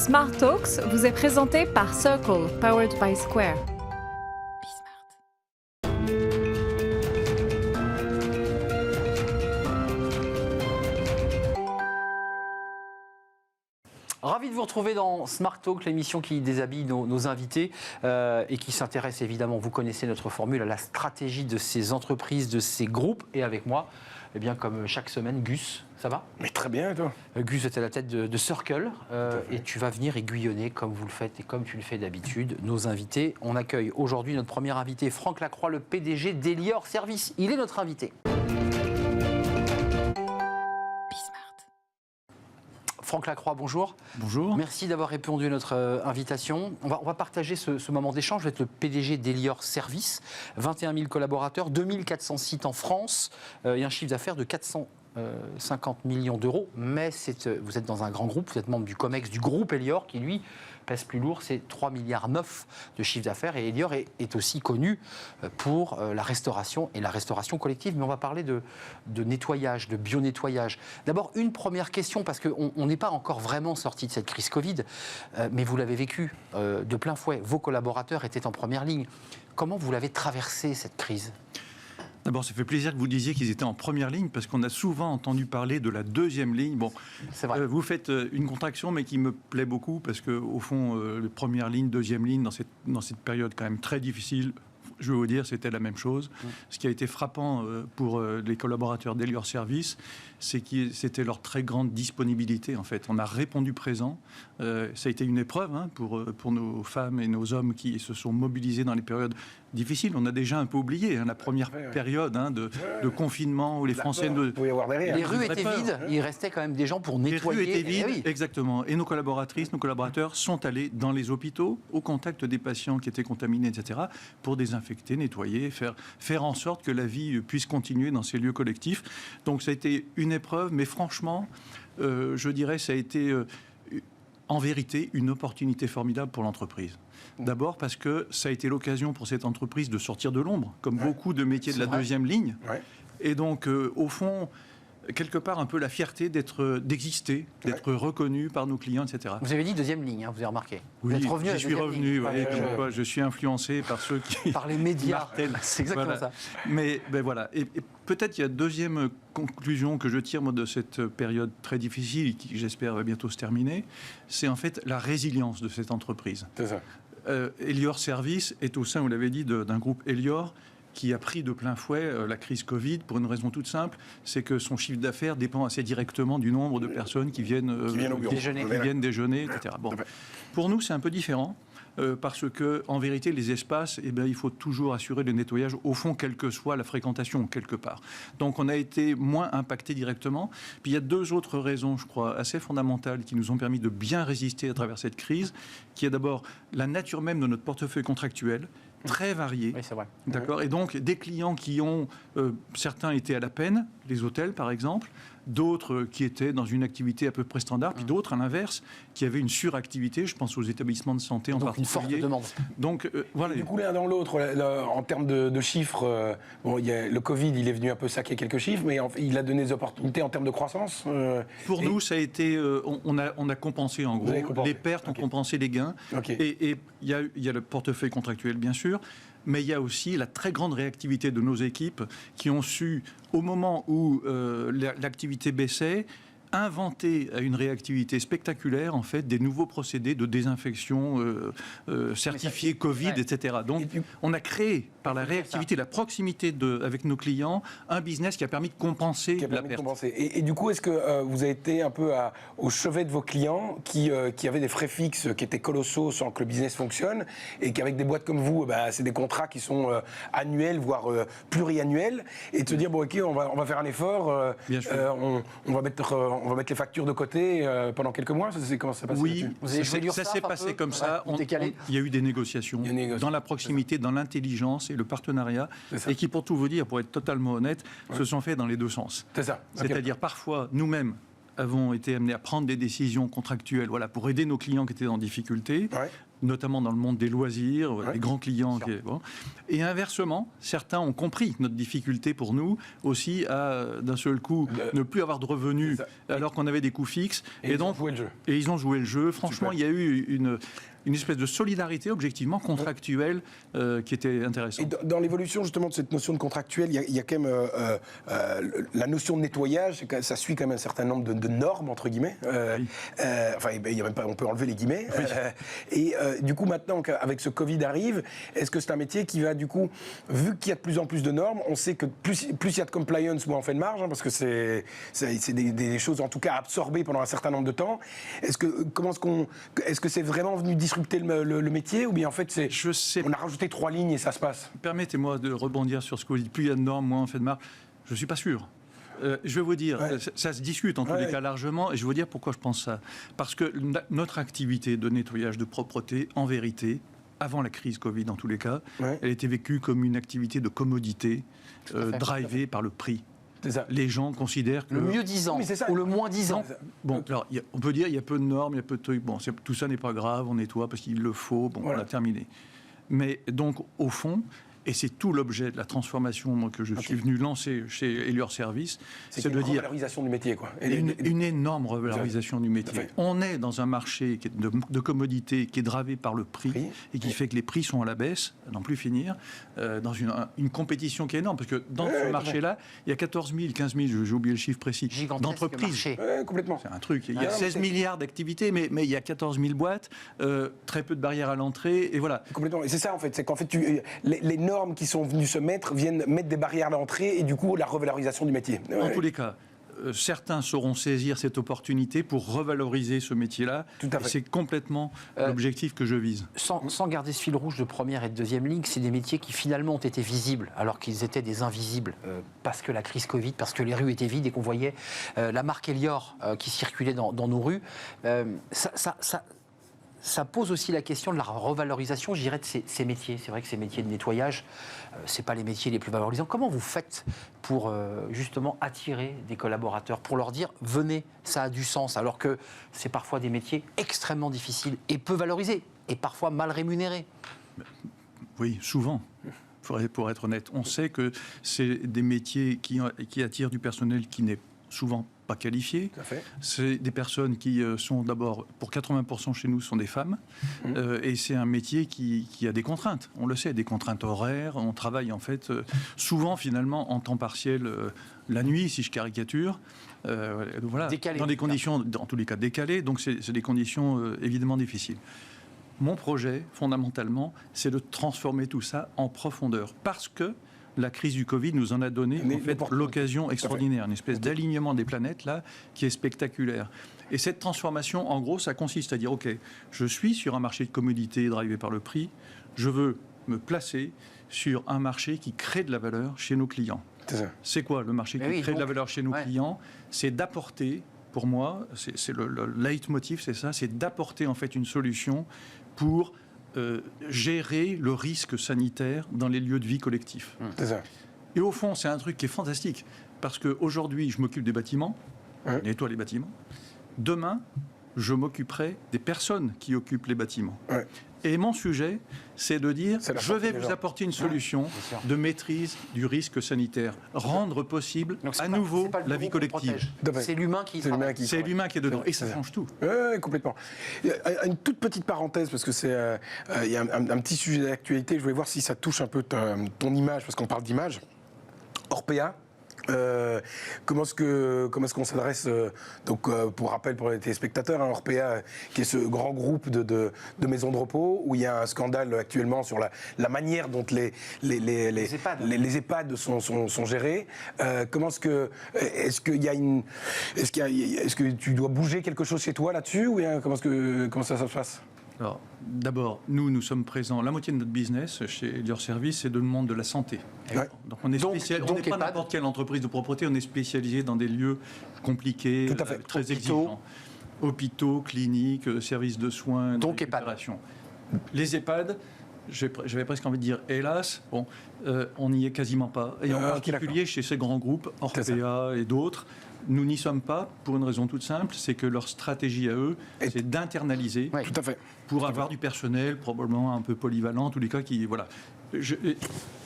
Smart Talks vous est présenté par Circle, powered by Square. Ravi de vous retrouver dans Smart Talk, l'émission qui déshabille nos invités et qui s'intéresse évidemment, vous connaissez notre formule, à la stratégie de ces entreprises, de ces groupes. Et avec moi, eh bien, comme chaque semaine, Gus, ça va ? Mais très bien, toi. Gus, tu es à la tête de Circle et tu vas venir aiguillonner, comme vous le faites et comme tu le fais d'habitude, nos invités. On accueille aujourd'hui notre premier invité, Franck Lacroix, le PDG d'Elior Service. Il est notre invité. Franck Lacroix, bonjour. Bonjour. Merci d'avoir répondu à notre invitation. On va partager ce moment d'échange. Vous êtes le PDG d'Elior Service, 21 000 collaborateurs, 2400 sites en France et un chiffre d'affaires de 450 millions d'euros. Mais vous êtes dans un grand groupe, vous êtes membre du COMEX du groupe Elior qui, lui, pèse plus lourd, c'est 3,9 milliards de chiffre d'affaires. Et Elior est aussi connu pour la restauration et la restauration collective. Mais on va parler de nettoyage, de bio-nettoyage. D'abord, une première question, parce qu'on n'est pas encore vraiment sorti de cette crise Covid, mais vous l'avez vécu de plein fouet. Vos collaborateurs étaient en première ligne. Comment vous l'avez traversée, cette crise ? D'abord, ça fait plaisir que vous disiez qu'ils étaient en première ligne, parce qu'on a souvent entendu parler de la deuxième ligne. Bon, c'est vrai. Vous faites une contraction, mais qui me plaît beaucoup, parce qu'au fond, première ligne, deuxième ligne, dans cette période quand même très difficile, je veux vous dire, c'était la même chose. Ce qui a été frappant pour les collaborateurs d'Elior Service, c'est que c'était leur très grande disponibilité, en fait. On a répondu présent. Ça a été une épreuve pour nos femmes et nos hommes qui se sont mobilisés dans les périodes difficiles. On a déjà un peu oublié la première période de confinement où les Français... Les rues étaient vides, il restait quand même des gens pour nettoyer. Les rues étaient vides, oui. Exactement. Et nos collaboratrices, nos collaborateurs sont allés dans les hôpitaux, au contact des patients qui étaient contaminés, etc., pour désinfecter, nettoyer, faire en sorte que la vie puisse continuer dans ces lieux collectifs. Donc ça a été une épreuve, mais franchement, je dirais, ça a été en vérité une opportunité formidable pour l'entreprise. D'abord parce que ça a été l'occasion pour cette entreprise de sortir de l'ombre, comme beaucoup de métiers de la deuxième ligne. Ouais. Et donc, au fond, quelque part, un peu la fierté d'exister, d'être reconnu par nos clients, etc. Vous avez dit deuxième ligne, vous avez remarqué. Oui, vous êtes revenu je suis revenu. Je suis influencé par ceux qui... Par les médias. C'est exactement ça. Mais voilà. Et peut-être il y a deuxième conclusion que je tire moi, de cette période très difficile, qui j'espère va bientôt se terminer, c'est en fait la résilience de cette entreprise. C'est ça. Elior Service est au sein, vous l'avez dit, d'un groupe Elior qui a pris de plein fouet la crise Covid pour une raison toute simple, c'est que son chiffre d'affaires dépend assez directement du nombre de personnes qui viennent déjeuner, etc. Bon. Pour nous, c'est un peu différent. Parce que, en vérité, les espaces, il faut toujours assurer le nettoyage, au fond, quelle que soit la fréquentation, quelque part. Donc, on a été moins impacté directement. Puis, il y a deux autres raisons, je crois, assez fondamentales qui nous ont permis de bien résister à travers cette crise, qui est d'abord la nature même de notre portefeuille contractuel, très varié. Oui, c'est vrai. D'accord. Et donc, des clients qui ont, certains étaient à la peine, les hôtels, par exemple, d'autres qui étaient dans une activité à peu près standard, puis d'autres, à l'inverse, qui avaient une suractivité, je pense aux établissements de santé en particulier. Une forte demande. Donc, voilà. Du coup, l'un dans l'autre, en termes de chiffres, le Covid, il est venu un peu saquer quelques chiffres, mais il a donné des opportunités en termes de croissance. Pour nous, ça a été... on a compensé, en gros. Les pertes ont compensé les gains. Et il y a le portefeuille contractuel, bien sûr, mais il y a aussi la très grande réactivité de nos équipes qui ont su, au moment où l'activité baissait, inventer à une réactivité spectaculaire, en fait, des nouveaux procédés de désinfection certifiés Covid, etc. Donc, on a créé, par la réactivité, la proximité avec nos clients, un business qui a permis de compenser la perte. Et du coup, est-ce que vous avez été un peu au chevet de vos clients qui avaient des frais fixes qui étaient colossaux sans que le business fonctionne, et qu'avec des boîtes comme vous, c'est des contrats qui sont annuels, voire pluriannuels, et de se dire, bon, ok, on va faire un effort, on va mettre les factures de côté pendant quelques mois. Comment ça s'est passé? Oui, ça s'est passé comme ça. Il y a eu des négociations dans la proximité, dans l'intelligence et le partenariat, et qui, pour tout vous dire, pour être totalement honnête, se sont faits dans les deux sens. C'est ça. C'est-à-dire, parfois, nous-mêmes avons été amenés à prendre des décisions contractuelles pour aider nos clients qui étaient en difficulté. notamment dans le monde des loisirs, des grands clients. Et inversement, certains ont compris notre difficulté pour nous aussi à, d'un seul coup, ne plus avoir de revenus alors qu'on avait des coûts fixes. Et donc, ils ont joué le jeu. Franchement, il y a eu une espèce de solidarité objectivement contractuelle qui était intéressante. Et dans l'évolution justement de cette notion de contractuel, il y a quand même la notion de nettoyage, ça suit quand même un certain nombre de normes, entre guillemets. Enfin, il y a même pas, on peut enlever les guillemets. Et du coup, maintenant qu'avec ce Covid arrive, est-ce que c'est un métier qui va du coup, vu qu'il y a de plus en plus de normes, on sait que plus il y a de compliance, moins on fait de marge, parce que c'est des choses en tout cas absorbées pendant un certain nombre de temps. Est-ce que c'est vraiment venu disrupter le métier, ou bien en fait on a rajouté 3 lignes et ça se passe? Permettez-moi de rebondir sur ce que vous dites. Plus il y a de normes, moins on fait de marge. Je ne suis pas sûr. Je vais vous dire, ça se discute en tous les cas largement, et je vais vous dire pourquoi je pense ça. Parce que notre activité de nettoyage, de propreté, en vérité, avant la crise Covid en tous les cas, elle était vécue comme une activité de commodité, drivée par le prix. Les gens considèrent que... Le mieux 10 ans ou le moins 10 ans. Bon, alors, on peut dire qu'il y a peu de normes, il y a peu de trucs. Bon, tout ça n'est pas grave, on nettoie parce qu'il le faut. Bon, on a terminé. Mais donc, au fond, et c'est tout l'objet de la transformation que je suis venu lancer chez Elior Service, c'est de dire... Une revalorisation du métier, quoi. Une énorme revalorisation du métier. On est dans un marché qui est de commodité qui est dravé par le prix et qui fait que les prix sont à la baisse, à n'en plus finir, dans une compétition qui est énorme. Parce que dans ce marché-là, il y a 14 000, 15 000, j'ai oublié le chiffre précis, d'entreprises. Complètement. C'est un truc. Il y a 16 milliards d'activités, mais il y a 14 000 boîtes, très peu de barrières à l'entrée, et voilà. Complètement. Et c'est ça, en fait. C'est qu'en fait, les normes qui sont venues se mettre viennent mettre des barrières à l'entrée et du coup, la revalorisation du métier. En tous les cas, certains sauront saisir cette opportunité pour revaloriser ce métier-là. C'est complètement l'objectif que je vise. Sans garder ce fil rouge de première et de deuxième ligne, c'est des métiers qui finalement ont été visibles alors qu'ils étaient des invisibles parce que la crise Covid, parce que les rues étaient vides et qu'on voyait la marque Elior qui circulait dans nos rues. Ça pose aussi la question de la revalorisation, je dirais, de ces métiers. C'est vrai que ces métiers de nettoyage, ce n'est pas les métiers les plus valorisants. Comment vous faites pour justement attirer des collaborateurs, pour leur dire « venez, ça a du sens », alors que c'est parfois des métiers extrêmement difficiles et peu valorisés, et parfois mal rémunérés? Oui, souvent. Pour être honnête, on sait que c'est des métiers qui attirent du personnel qui n'est souvent pas qualifiés. C'est des personnes qui sont d'abord, pour 80% chez nous, sont des femmes. Et c'est un métier qui a des contraintes. On le sait, des contraintes horaires. On travaille en fait souvent finalement en temps partiel la nuit, si je caricature. Voilà, décalé, dans des conditions, dans tous les cas décalées. Donc c'est des conditions évidemment difficiles. Mon projet, fondamentalement, c'est de transformer tout ça en profondeur. Parce que la crise du Covid nous en a donné en fait, l'occasion extraordinaire, une espèce d'alignement des planètes là qui est spectaculaire. Et cette transformation, en gros, ça consiste à dire ok, je suis sur un marché de commodité drivé par le prix, je veux me placer sur un marché qui crée de la valeur chez nos clients. C'est quoi le marché qui crée de la valeur chez nos clients? C'est d'apporter, pour moi, c'est le leitmotiv, c'est ça, c'est d'apporter en fait une solution pour gérer le risque sanitaire dans les lieux de vie collectifs. Et au fond, c'est un truc qui est fantastique, parce qu'aujourd'hui, je m'occupe des bâtiments, je nettoie les bâtiments. Demain, je m'occuperai des personnes qui occupent les bâtiments. Et mon sujet, c'est de dire, je vais vous apporter une solution de maîtrise du risque sanitaire, rendre possible à nouveau la vie collective. C'est l'humain qui C'est l'humain qui est dedans, et ça change tout. Oui, complètement. Une toute petite parenthèse, parce que il y a un petit sujet d'actualité, je voulais voir si ça touche un peu ton image, parce qu'on parle d'image. Orpea. Comment est-ce qu'on s'adresse donc pour rappel pour les téléspectateurs, Orpea qui est ce grand groupe de maisons de repos où il y a un scandale actuellement sur la manière dont les EHPAD sont gérés. Est-ce que tu dois bouger quelque chose chez toi là-dessus ou bien comment ça se passe? Alors, d'abord, nous sommes présents. La moitié de notre business chez Elior Service, c'est dans le monde de la santé. Donc, on est on n'est pas n'importe quelle entreprise de propreté, on est spécialisé dans des lieux compliqués, très exigeants. Hôpitaux, cliniques, services de soins, de récupération. Les EHPAD, j'avais presque envie de dire hélas, on n'y est quasiment pas. Et en particulier chez ces grands groupes, Orpea et d'autres, Nous n'y sommes pas pour une raison toute simple, c'est que leur stratégie à eux, c'est d'internaliser Tout à fait. pour avoir du personnel probablement un peu polyvalent, en tous les cas qui voilà.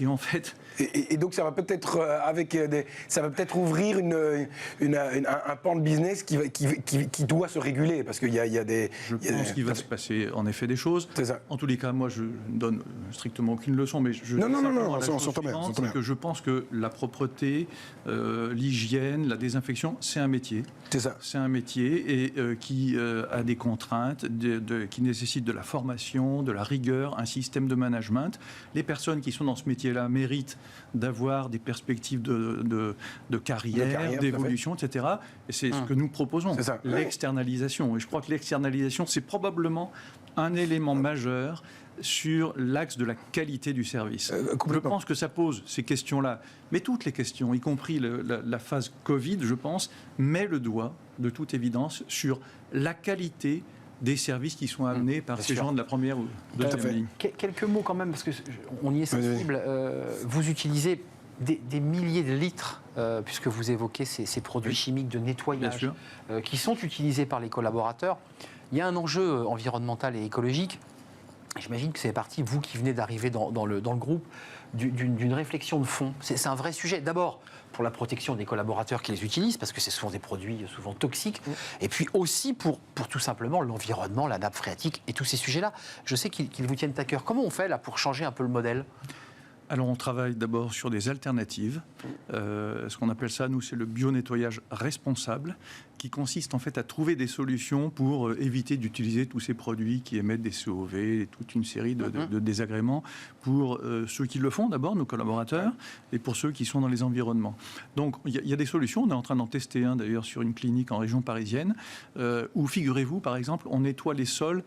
Et en fait, et donc ça va peut-être ça va peut-être ouvrir un pan de business qui doit se réguler parce qu'il y a des. Je pense qu'il va se passer en effet des choses. C'est ça. En tous les cas, moi je ne donne strictement aucune leçon, mais je Non, simplement la on chose s'entend bien, suivante, on s'entend bien. c'est que je pense que la propreté, l'hygiène, la désinfection, c'est un métier. C'est ça. C'est un métier et qui a des contraintes, qui nécessitent de la formation, de la rigueur, un système de management. Les personnes qui sont dans ce métier-là méritent d'avoir des perspectives de carrière, d'évolution, etc. Et c'est ce que nous proposons, C'est ça. l'externalisation. Et je crois que l'externalisation, c'est probablement un élément majeur sur l'axe de la qualité du service. Je pense que ça pose ces questions-là, mais toutes les questions, y compris la phase Covid, je pense, met le doigt, de toute évidence, sur la qualité des services qui sont amenés par ces gens de la première ou deuxième ligne. Quelques mots quand même, parce qu'on y est sensible. Vous utilisez des milliers de litres, puisque vous évoquez ces produits chimiques de nettoyage qui sont utilisés par les collaborateurs. Il y a un enjeu environnemental et écologique. J'imagine que c'est parti, vous qui venez d'arriver dans le groupe, d'une réflexion de fond. C'est un vrai sujet. D'abord, pour la protection des collaborateurs qui les utilisent, parce que ce sont des produits souvent toxiques, et puis aussi pour tout simplement l'environnement, la nappe phréatique et tous ces sujets-là. Je sais qu'ils vous tiennent à cœur. Comment on fait là pour changer un peu le modèle ? Alors on travaille d'abord sur des alternatives. Ce qu'on appelle ça, nous, c'est le bio-nettoyage responsable, qui consiste en fait à trouver des solutions pour éviter d'utiliser tous ces produits qui émettent des COV, et toute une série de désagréments pour ceux qui le font d'abord, nos collaborateurs, et pour ceux qui sont dans les environnements. Donc il y a des solutions, on est en train d'en tester un d'ailleurs sur une clinique en région parisienne, où figurez-vous par exemple, on nettoie les sols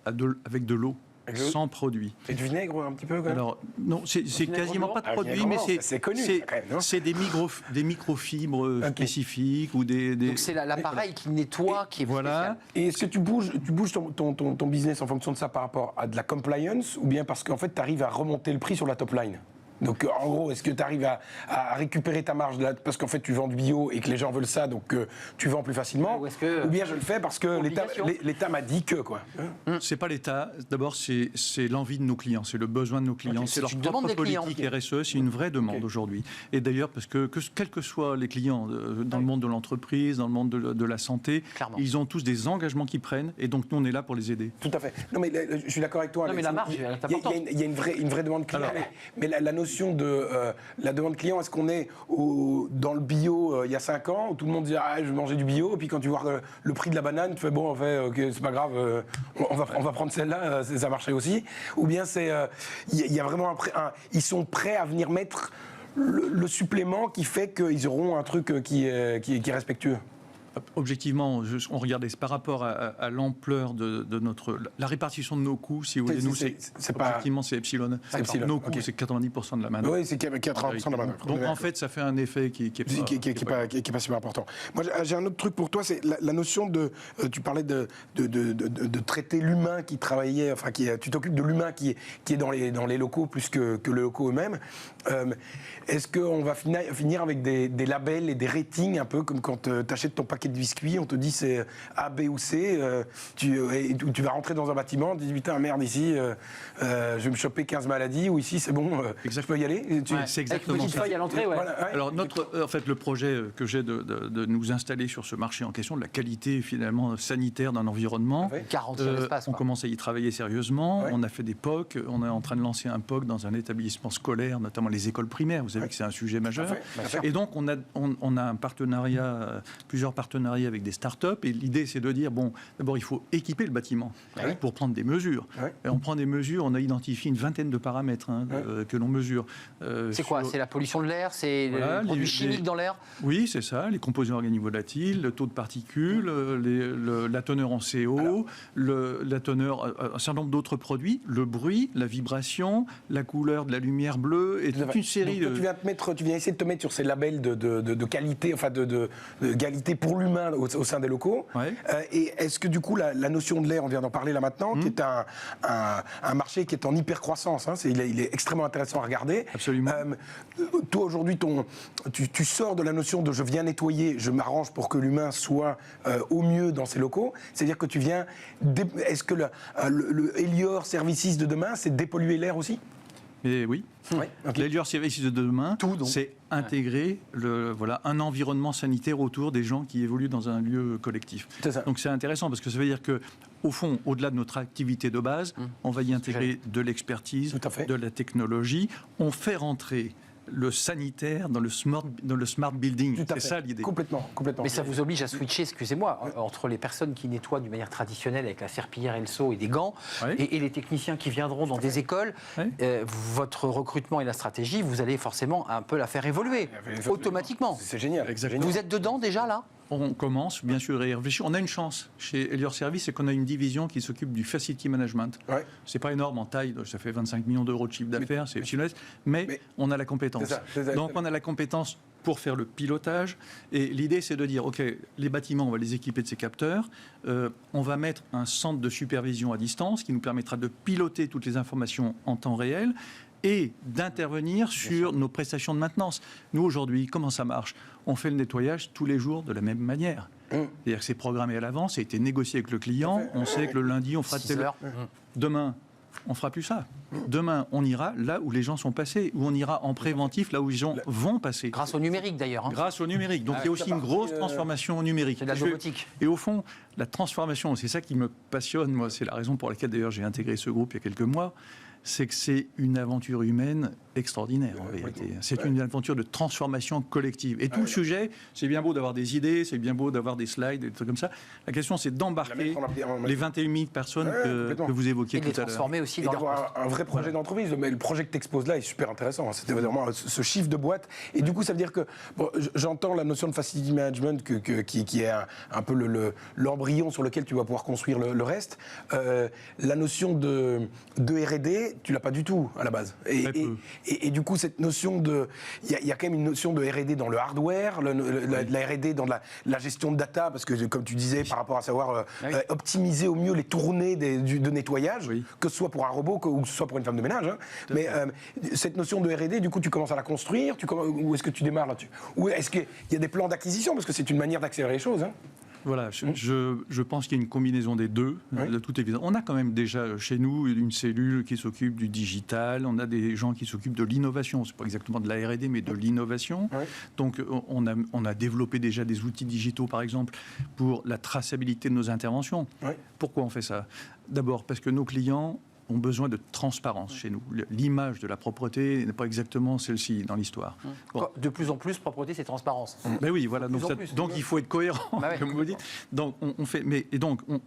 avec de l'eau. Sans produit. Et du vinaigre un petit peu quand même. Alors non, c'est quasiment pas de produit, mais c'est connu. C'est des microfibres spécifiques ou des. Donc c'est l'appareil qui nettoie, qui est voilà. Et est-ce que tu bouges ton business en fonction de ça par rapport à de la compliance ou bien parce qu'en fait tu arrives à remonter le prix sur la top line? Donc en gros, est-ce que tu arrives à récupérer ta marge parce qu'en fait tu vends du bio et que les gens veulent ça, donc tu vends plus facilement, ou bien je le fais parce que l'État m'a dit que quoi. C'est pas l'État. D'abord, c'est l'envie de nos clients, c'est le besoin de nos clients, c'est leur propre politique RSE, c'est une vraie demande aujourd'hui. Et d'ailleurs, parce que quels que soient les clients dans le monde de l'entreprise, dans le monde de la santé, clairement, ils ont tous des engagements qui prennent, et donc nous on est là pour les aider. Tout à fait. Non mais je suis d'accord avec toi. Non mais la marge, il y a une vraie demande client. Mais la notion de la demande client, est-ce qu'on est dans le bio il y a 5 ans où tout le monde dit je vais manger du bio, et puis quand tu vois le prix de la banane, tu fais bon, en fait, okay, c'est pas grave, on va prendre celle-là, ça marcherait aussi. Ou bien il y a vraiment ils sont prêts à venir mettre le supplément qui fait qu'ils auront un truc qui est respectueux. Objectivement, on regardait par rapport à l'ampleur de la répartition de nos coûts, si vous voulez, nous, objectivement, c'est epsilon. Nos coûts, c'est 90% de la manœuvre. Oui, c'est 80% de la manœuvre. Donc, en fait, ça fait un effet qui est pas super important. Moi, j'ai un autre truc pour toi, c'est la notion de... tu parlais de traiter l'humain qui travaillait, enfin, tu t'occupes de l'humain qui est dans les locaux plus que les locaux eux-mêmes. Est-ce qu'on va finir avec des labels et des ratings, un peu comme quand tu achètes ton paquet de biscuits, on te dit c'est A, B ou C, tu vas rentrer dans un bâtiment, tu dis putain merde ici, je vais me choper 15 maladies, ou ici c'est bon, je peux y aller. C'est exactement ça. Feuille à l'entrée, ouais. Voilà, ouais. Alors en fait, le projet que j'ai de nous installer sur ce marché en question, de la qualité finalement sanitaire d'un environnement, on commence à y travailler sérieusement, on a fait des POC, on est en train de lancer un POC dans un établissement scolaire, notamment les écoles primaires, vous savez que c'est un sujet majeur. Et donc on a un partenariat, plusieurs partenariats avec des start-up, et l'idée c'est de dire bon, d'abord il faut équiper le bâtiment pour prendre des mesures. Et on prend des mesures, on a identifié une vingtaine de paramètres que l'on mesure. C'est quoi? C'est la pollution de l'air? C'est les produits chimiques dans l'air? Oui, c'est ça, les composés organiques volatiles, le taux de particules, la teneur en CO, la teneur, un certain nombre d'autres produits, le bruit, la vibration, la couleur de la lumière bleue, et toute une série de... Tu viens essayer de te mettre sur ces labels de qualité, enfin de qualité pour lui l'humain au sein des locaux. Ouais. Et est-ce que du coup la notion de l'air, on vient d'en parler là maintenant, qui est un marché qui est en hyper croissance, hein, il est extrêmement intéressant à regarder. Absolument. Toi aujourd'hui, tu sors de la notion de je viens nettoyer, je m'arrange pour que l'humain soit au mieux dans ses locaux. C'est-à-dire que tu viens. Est-ce que le Elior Services de demain, c'est dépolluer l'air aussi? Et oui. Ouais, okay. L'Elior Services de demain, Tout, donc. c'est intégrer un environnement sanitaire autour des gens qui évoluent dans un lieu collectif. C'est ça. Donc c'est intéressant parce que ça veut dire que, au fond, au-delà de notre activité de base, on va y intégrer de l'expertise, Tout à fait. de la technologie. On fait rentrer le sanitaire dans le smart building. Tout à C'est fait. ça l'idée. Complètement. Mais ça vous oblige à switcher, excusez-moi, entre les personnes qui nettoient d'une manière traditionnelle avec la serpillière et le seau et des gants, Ouais. et les techniciens qui viendront dans des écoles. Ouais. Votre recrutement et la stratégie, vous allez forcément un peu la faire évoluer, automatiquement. C'est génial. Exactement. Vous êtes dedans déjà, là? On commence bien sûr à y réfléchir. On a une chance chez Elior Service, c'est qu'on a une division qui s'occupe du facility management. Ouais. C'est pas énorme en taille, ça fait 25 millions d'euros de chiffre d'affaires, c'est chinois, mais on a la compétence. C'est ça. Donc on a la compétence pour faire le pilotage. Et l'idée, c'est de dire, OK, les bâtiments, on va les équiper de ces capteurs. On va mettre un centre de supervision à distance qui nous permettra de piloter toutes les informations en temps réel et d'intervenir sur nos prestations de maintenance. Nous, aujourd'hui, comment ça marche? On fait le nettoyage tous les jours de la même manière. C'est-à-dire que c'est programmé à l'avance, ça a été négocié avec le client, on sait que le lundi, on fera 6 telle heures. Demain, on fera plus ça. Demain, on ira là où les gens sont passés, ou on ira en préventif là où les gens vont passer. Grâce au numérique, d'ailleurs. Hein. Grâce au numérique. Donc il y a aussi une grosse transformation numérique. C'est de la domotique. Et au fond, la transformation, c'est ça qui me passionne, moi, c'est la raison pour laquelle d'ailleurs j'ai intégré ce groupe il y a quelques mois, c'est que c'est une aventure humaine extraordinaire en vérité. C'est une aventure de transformation collective. Et tout le sujet, c'est bien beau d'avoir des idées, c'est bien beau d'avoir des slides, des trucs comme ça. La question, c'est d'embarquer les 21 000 personnes que vous évoquiez Et de les tout à l'heure. transformer aussi Et dans leur poste. d'avoir un vrai projet d'entreprise. Mais le projet que tu exposes là est super intéressant. C'était vraiment ce chiffre de boîte. Et du coup, ça veut dire que bon, j'entends la notion de facility management qui est un peu l'embryon sur lequel tu vas pouvoir construire le reste. La notion de R&D, tu l'as pas du tout à la base. Et du coup, cette notion de... Il y a quand même une notion de R&D dans le hardware, la R&D dans la gestion de data, parce que comme tu disais, par rapport à savoir optimiser au mieux les tournées de nettoyage, que ce soit pour un robot ou que ce soit pour une femme de ménage. Hein. Mais cette notion de R&D, du coup, tu commences à la construire, ou est-ce que tu démarres là-dessus? Ou est-ce qu'il y a des plans d'acquisition? Parce que c'est une manière d'accélérer les choses. Hein. Voilà, je pense qu'il y a une combinaison des deux, de toute évidence. On a quand même déjà chez nous une cellule qui s'occupe du digital, on a des gens qui s'occupent de l'innovation, c'est pas exactement de la R&D, mais de l'innovation. Donc on a développé déjà des outils digitaux, par exemple, pour la traçabilité de nos interventions. Pourquoi on fait ça? D'abord parce que nos clients ont besoin de transparence chez nous. L'image de la propreté n'est pas exactement celle-ci dans l'histoire. Bon. De plus en plus, propreté, c'est transparence. Ben oui, voilà. Donc il faut être cohérent, comme vous dites. Donc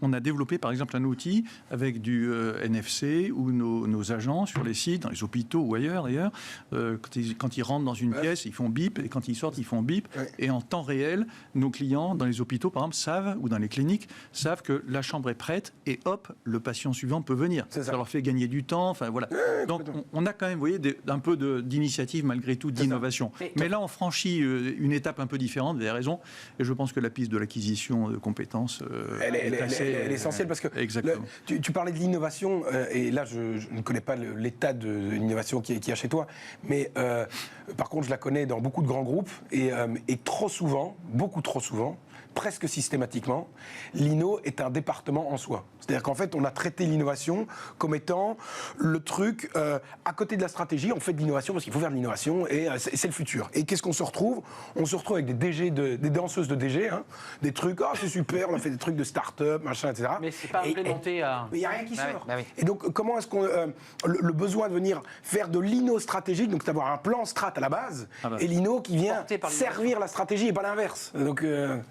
on a développé par exemple un outil avec du NFC où nos agents sur les sites, dans les hôpitaux ou ailleurs d'ailleurs, quand ils rentrent dans une pièce, ils font bip, et quand ils sortent, ils font bip. Et en temps réel, nos clients dans les hôpitaux, par exemple, savent, ou dans les cliniques, savent que la chambre est prête et hop, le patient suivant peut venir. Ça leur fait gagner du temps. Enfin voilà. Donc on a quand même, vous voyez, un peu d'initiative malgré tout, d'innovation. Mais là, on franchit une étape un peu différente. Vous avez raison. Et je pense que la piste de l'acquisition de compétences, elle est essentielle parce que exactement. Tu parlais de l'innovation et là, je ne connais pas l'état de l'innovation qu'il y a chez toi, mais par contre, je la connais dans beaucoup de grands groupes et trop souvent, beaucoup trop souvent, presque systématiquement, l'INO est un département en soi. C'est-à-dire qu'en fait, on a traité l'innovation comme étant le truc à côté de la stratégie. On fait de l'innovation parce qu'il faut faire de l'innovation et c'est le futur. Et qu'est-ce qu'on se retrouve? On se retrouve avec des DG, des danseuses de DG, hein, des trucs, c'est super, on a fait des trucs de start-up, machin, etc. Mais c'est pas implémenté à... Mais il n'y a rien qui sort. Oui. Et donc, comment est-ce qu'on... le besoin de venir faire de l'INO stratégique, donc d'avoir un plan strat à la base, et l'INO qui vient servir la stratégie et pas l'inverse. Donc,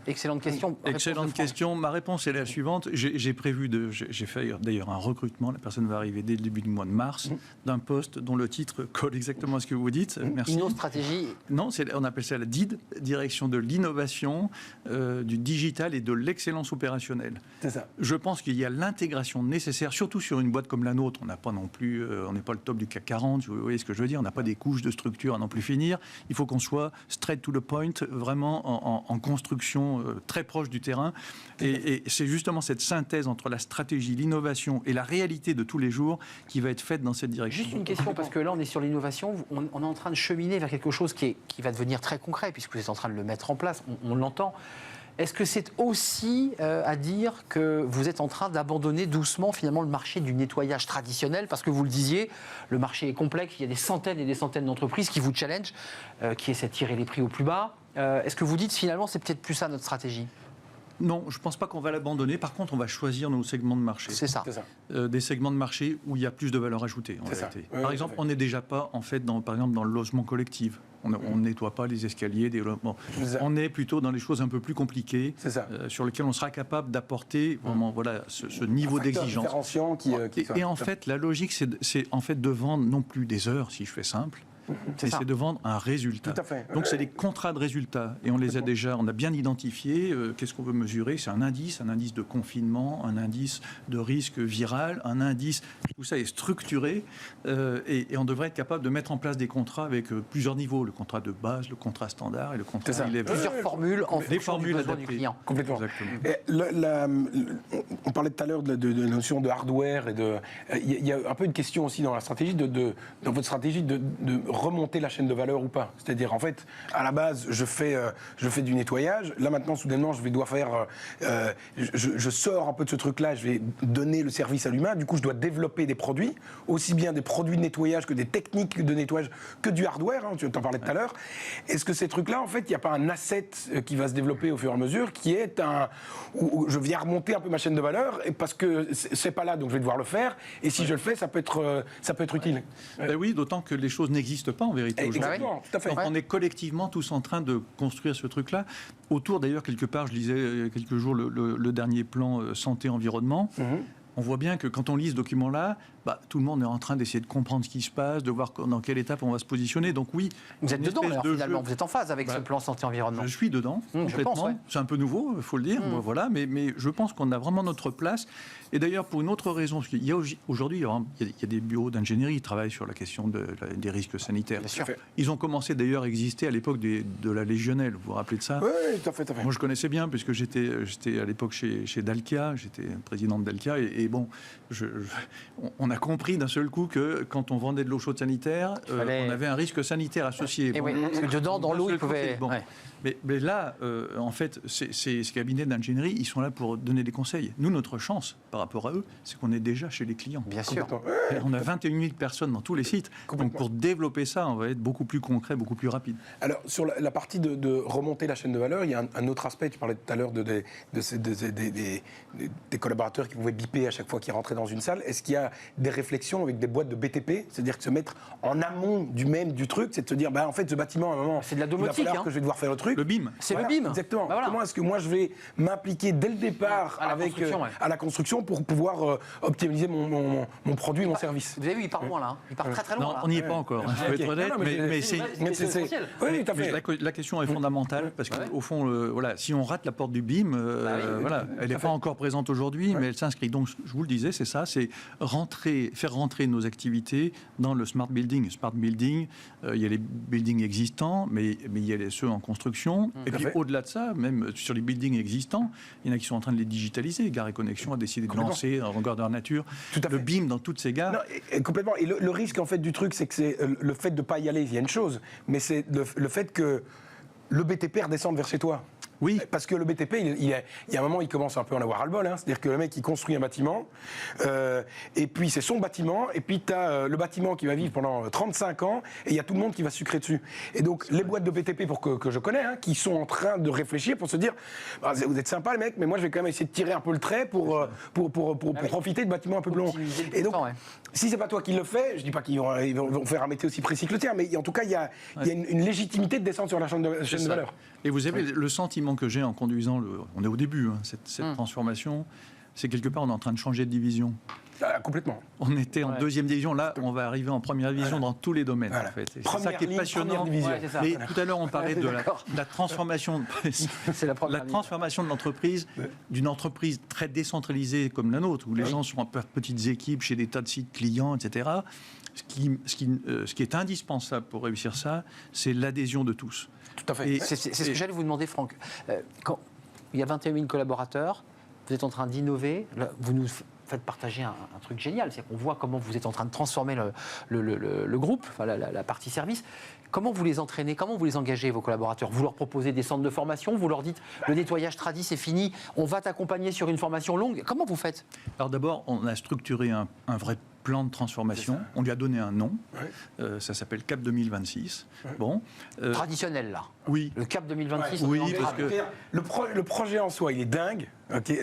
Excellente question. Excellente question. Ma réponse est la suivante. J'ai prévu j'ai fait d'ailleurs un recrutement. La personne va arriver dès le début du mois de mars d'un poste dont le titre colle exactement à ce que vous dites. Merci. Inno stratégie. Non, on appelle ça la DID, direction de l'innovation, du digital et de l'excellence opérationnelle. C'est ça. Je pense qu'il y a l'intégration nécessaire, surtout sur une boîte comme la nôtre. On n'a pas non plus, on n'est pas le top du CAC 40. Vous voyez ce que je veux dire? On n'a pas des couches de structure à non plus finir. Il faut qu'on soit straight to the point, vraiment en construction très proche du terrain. Et c'est justement cette synthèse entre la stratégie, l'innovation et la réalité de tous les jours qui va être faite dans cette direction. Juste une question, parce que là, on est sur l'innovation. On est en train de cheminer vers quelque chose qui va devenir très concret, puisque vous êtes en train de le mettre en place. On l'entend. Est-ce que c'est aussi à dire que vous êtes en train d'abandonner doucement finalement le marché du nettoyage traditionnel? Parce que vous le disiez, le marché est complexe, il y a des centaines et des centaines d'entreprises qui vous challengent, qui essaient de tirer les prix au plus bas. Est-ce que vous dites finalement c'est peut-être plus ça notre stratégie? Non, je ne pense pas qu'on va l'abandonner. Par contre, on va choisir nos segments de marché. C'est ça. Des segments de marché où il y a plus de valeur ajoutée, en réalité. Par exemple, on n'est déjà pas, en fait, par exemple, dans le logement collectif. On ne nettoie pas les escaliers, des logements. On est plutôt dans les choses un peu plus compliquées, sur lesquelles on sera capable d'apporter vraiment, voilà, ce niveau d'exigence. Et en fait, la logique, c'est en fait de vendre non plus des heures, si je fais simple, c'est de vendre un résultat. Tout à fait. Donc c'est des contrats de résultats et on les a déjà, on a bien identifié. Qu'est-ce qu'on veut mesurer? C'est un indice de confinement, un indice de risque viral, un indice. Tout ça est structuré et on devrait être capable de mettre en place des contrats avec plusieurs niveaux, le contrat de base, le contrat standard et le contrat level. Plusieurs formules en fonction du besoin du client. Complètement. Et on parlait tout à l'heure de la notion de hardware et il y a un peu une question aussi dans la stratégie dans votre stratégie de remonter la chaîne de valeur ou pas. C'est-à-dire, en fait, à la base, je fais du nettoyage. Là, maintenant, soudainement, je sors un peu de ce truc-là. Je vais donner le service à l'humain. Du coup, je dois développer des produits, aussi bien des produits de nettoyage que des techniques de nettoyage, que du hardware. Hein, tu en parlais tout à l'heure. Est-ce que ces trucs-là, en fait, il n'y a pas un asset qui va se développer au fur et à mesure, qui est où je viens remonter un peu ma chaîne de valeur, et parce que c'est pas là, donc je vais devoir le faire. Et si je le fais, ça peut être utile. Ben oui, d'autant que les choses n'existent pas en vérité. Exactement, tout à fait. Donc on est collectivement tous en train de construire ce truc-là. Autour d'ailleurs, quelque part, je lisais il y a quelques jours le dernier plan santé-environnement. On voit bien que quand on lit ce document-là, tout le monde est en train d'essayer de comprendre ce qui se passe, de voir dans quelle étape on va se positionner. Donc oui, vous êtes dedans alors, finalement, vous êtes en phase avec ce plan santé-environnement. Je suis dedans, complètement. Je pense, c'est un peu nouveau, il faut le dire, voilà, mais je pense qu'on a vraiment notre place. Et d'ailleurs, pour une autre raison, parce qu'il y a aujourd'hui, il y a des bureaux d'ingénierie qui travaillent sur la question des risques sanitaires. Bien sûr. Ils ont commencé d'ailleurs à exister à l'époque de la Légionelle, vous vous rappelez de ça? Oui, tout à fait. Moi, je connaissais bien, puisque j'étais à l'époque chez Dalkia, j'étais président de Dalkia, et bon, on a compris d'un seul coup que quand on vendait de l'eau chaude sanitaire, on avait un risque sanitaire associé. Et oui, parce que dedans, dans l'eau, il pouvait... Bon. Ouais. Mais là, en fait, ces cabinets d'ingénierie, ils sont là pour donner des conseils. Nous, notre chance par rapport à eux, c'est qu'on est déjà chez les clients. Bien sûr. On a 21 000 personnes dans tous les sites. Donc pour développer ça, on va être beaucoup plus concret, beaucoup plus rapide. Alors, sur la partie de remonter la chaîne de valeur, il y a un autre aspect. Tu parlais tout à l'heure des collaborateurs qui pouvaient biper à chaque fois qu'ils rentraient dans une salle. Est-ce qu'il y a des réflexions avec des boîtes de BTP? C'est-à-dire que se mettre en amont du truc, c'est de se dire, en fait, ce bâtiment, à un moment, c'est de la domotique, il va falloir que je vais devoir faire le truc. Le BIM. C'est le BIM. Exactement. Comment est-ce que moi, je vais m'impliquer dès le départ à la construction pour pouvoir optimiser mon produit, mon service? Vous avez vu, il part loin là. Il part très très loin. Non, on n'y est pas encore. Je vais être honnête, mais c'est essentiel. Oui, tout à fait. La question est fondamentale parce qu'au fond, si on rate la porte du BIM, elle n'est pas encore présente aujourd'hui, mais elle s'inscrit. Donc, je vous le disais, c'est ça, c'est faire rentrer nos activités dans le smart building. Smart building, il y a les buildings existants, mais il y a ceux en construction. Et puis au-delà de ça, même sur les buildings existants, il y en a qui sont en train de les digitaliser. Gare et Connexion a décidé de lancer un regardeur nature, le BIM dans toutes ces gares. Non, complètement. Et le risque en fait du truc, c'est que c'est le fait de ne pas y aller, il y a une chose, mais c'est le fait que le BTP redescende vers chez toi. Oui. Parce que le BTP, il y a un moment, il commence un peu à en avoir ras-le-bol. C'est-à-dire que le mec, il construit un bâtiment, et puis c'est son bâtiment, et puis tu as le bâtiment qui va vivre pendant 35 ans, et il y a tout le monde qui va sucrer dessus. Et donc, les boîtes de BTP que je connais, qui sont en train de réfléchir pour se dire, vous êtes sympas les mecs, mais moi, je vais quand même essayer de tirer un peu le trait pour profiter de bâtiments un peu plus longs. Et donc, si c'est pas toi qui le fais, je dis pas qu'ils vont faire un métier aussi précis que le tien, mais en tout cas, il y a une légitimité de descendre sur la chaîne de valeur. Et vous avez le sentiment que j'ai en conduisant, on est au début, cette transformation, c'est quelque part on est en train de changer de division. Complètement. On était en deuxième division, là on va arriver en première division dans tous les domaines en fait. C'est ça qui est passionnant. Mais tout à l'heure on parlait de la transformation, la transformation de l'entreprise, d'une entreprise très décentralisée comme la nôtre, où les gens sont en petites équipes chez des tas de sites clients, etc. Ce qui est indispensable pour réussir ça, c'est l'adhésion de tous. Tout à fait. C'est ce que j'allais vous demander, Franck. il y a 21 000 collaborateurs, vous êtes en train d'innover, vous nous faites partager un truc génial, c'est qu'on voit comment vous êtes en train de transformer le groupe, enfin, la partie service. Comment vous les entraînez, comment vous les engagez, vos collaborateurs? Vous leur proposez des centres de formation, vous leur dites le nettoyage tradi c'est fini, on va t'accompagner sur une formation longue. Comment vous faites? Alors d'abord, on a structuré un vrai plan de transformation. On lui a donné un nom. Ça s'appelle Cap 2026. Bon. Traditionnel là. Oui. Le Cap 2026. Oui, parce que le projet en soi, il est dingue. Okay.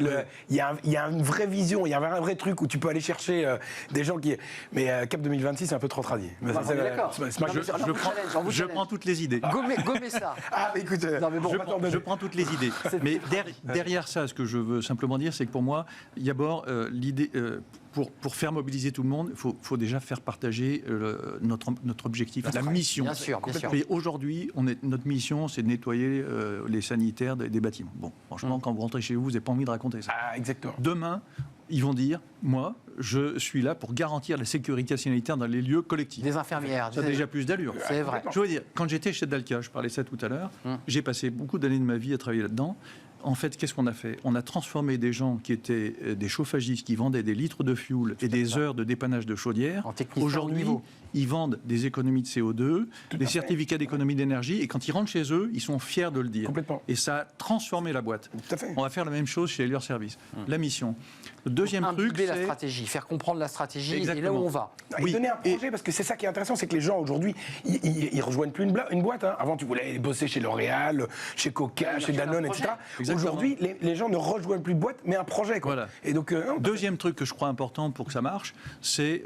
Il y a une vraie vision, il y a un vrai truc où tu peux aller chercher des gens qui. Mais Cap 2026, c'est un peu trop tradit. D'accord. Je prends toutes les idées. Gommez ça. Ah, écoute, je prends toutes les idées. Mais derrière ça, ce que je veux simplement dire, c'est que pour moi, d'abord, l'idée. Pour faire mobiliser tout le monde, il faut déjà faire partager notre objectif, la mission. Bien sûr. Et aujourd'hui, notre mission, c'est de nettoyer les sanitaires des bâtiments. Bon, franchement, quand vous rentrez chez vous, vous n'avez pas envie de raconter ça. Ah, exactement. Demain, ils vont dire, moi, je suis là pour garantir la sécurité sanitaire dans les lieux collectifs. Des infirmières. Ça a déjà plus d'allure. C'est vrai. Je veux dire, quand j'étais chez Dalkia, je parlais de ça tout à l'heure, j'ai passé beaucoup d'années de ma vie à travailler là-dedans. En fait, qu'est-ce qu'on a fait? On a transformé des gens qui étaient des chauffagistes, qui vendaient des litres de fuel et des heures de dépannage de chaudière. Aujourd'hui, ils vendent des économies de CO2, des certificats d'économie d'énergie, et quand ils rentrent chez eux, ils sont fiers de le dire. Et ça a transformé la boîte. On va faire la même chose chez Elior Service. La mission. Le deuxième truc, c'est la stratégie, faire comprendre la stratégie. Exactement. Et là où on va. Oui. Et donner un projet, parce que c'est ça qui est intéressant, c'est que les gens aujourd'hui, ils rejoignent plus une boîte. Hein. Avant, tu voulais bosser chez L'Oréal, chez Coca, chez Danone, etc. Aujourd'hui, les gens ne rejoignent plus de boîte, mais un projet. Quoi. Voilà. Et donc, deuxième truc que je crois important pour que ça marche, c'est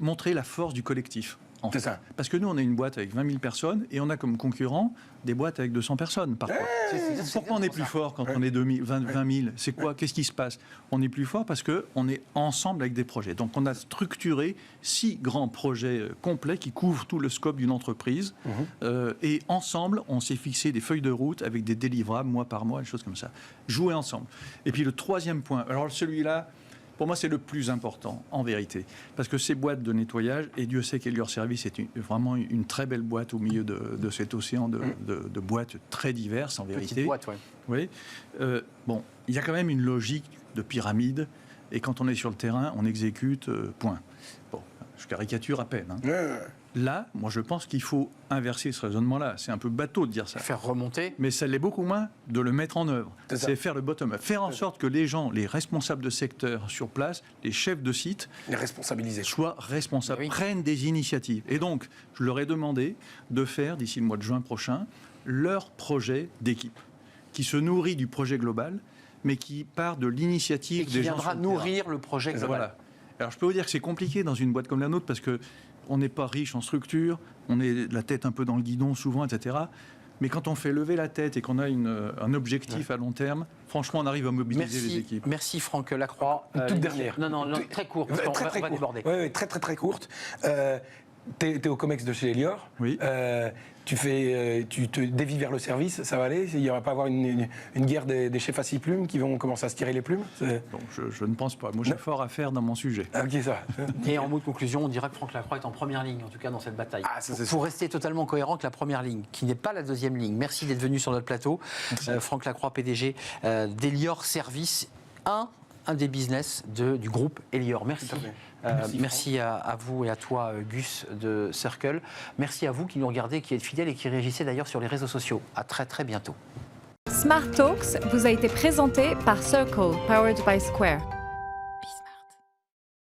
montrer la force du collectif. C'est ça. Parce que nous, on est une boîte avec 20 000 personnes et on a comme concurrents des boîtes avec 200 personnes parfois. Pourquoi on est plus fort quand on est 20 000? C'est quoi? Qu'est-ce qui se passe? On est plus fort parce qu'on est ensemble avec des projets. Donc on a structuré 6 grands projets complets qui couvrent tout le scope d'une entreprise. Et ensemble, on s'est fixé des feuilles de route avec des délivrables mois par mois, des choses comme ça. Jouer ensemble. Et puis le troisième point, alors celui-là, pour moi, c'est le plus important, en vérité. Parce que ces boîtes de nettoyage, et Dieu sait qu'Elior Service est vraiment une très belle boîte au milieu de cet océan de boîtes très diverses, en vérité. Petite boîte, oui. Bon, il y a quand même une logique de pyramide, et quand on est sur le terrain, on exécute, point. Bon, je caricature à peine. Hein. Là, moi, je pense qu'il faut inverser ce raisonnement-là. C'est un peu bateau de dire ça. Faire remonter. Mais ça l'est beaucoup moins de le mettre en œuvre. C'est faire le bottom-up. Faire en sorte que les gens, les responsables de secteur sur place, les chefs de site, les responsabiliser, soient responsables, prennent des initiatives. Et donc, je leur ai demandé de faire, d'ici le mois de juin prochain, leur projet d'équipe, qui se nourrit du projet global, mais qui part de l'initiative des gens. Et qui viendra nourrir le projet global. Voilà. Alors, je peux vous dire que c'est compliqué dans une boîte comme la nôtre, parce que on n'est pas riche en structure, on est la tête un peu dans le guidon souvent, etc. Mais quand on fait lever la tête et qu'on a un objectif à long terme, franchement, on arrive à mobiliser les équipes. Merci Franck Lacroix. Une toute dernière. Non, très court, parce qu'on va déborder. Oui, très courte. T'es au COMEX de chez Elior. Oui. Tu te dévies vers le service, ça va aller? Il n'y aura pas avoir une guerre des chefs à 6 plumes qui vont commencer à se tirer les plumes? Bon, je ne pense pas. Moi, j'ai fort à faire dans mon sujet. Ah, ok, ça. Et en mot de conclusion, on dirait que Franck Lacroix est en première ligne, en tout cas dans cette bataille. Pour rester totalement cohérent avec la première ligne, qui n'est pas la deuxième ligne. Merci d'être venu sur notre plateau. Franck Lacroix, PDG d'Elior Service, un des business du groupe Elior. Merci. Merci à vous et à toi, Gus de Circle. Merci à vous qui nous regardez, qui êtes fidèles et qui réagissez d'ailleurs sur les réseaux sociaux. À très bientôt. Smart Talks vous a été présenté par Circle, powered by Square.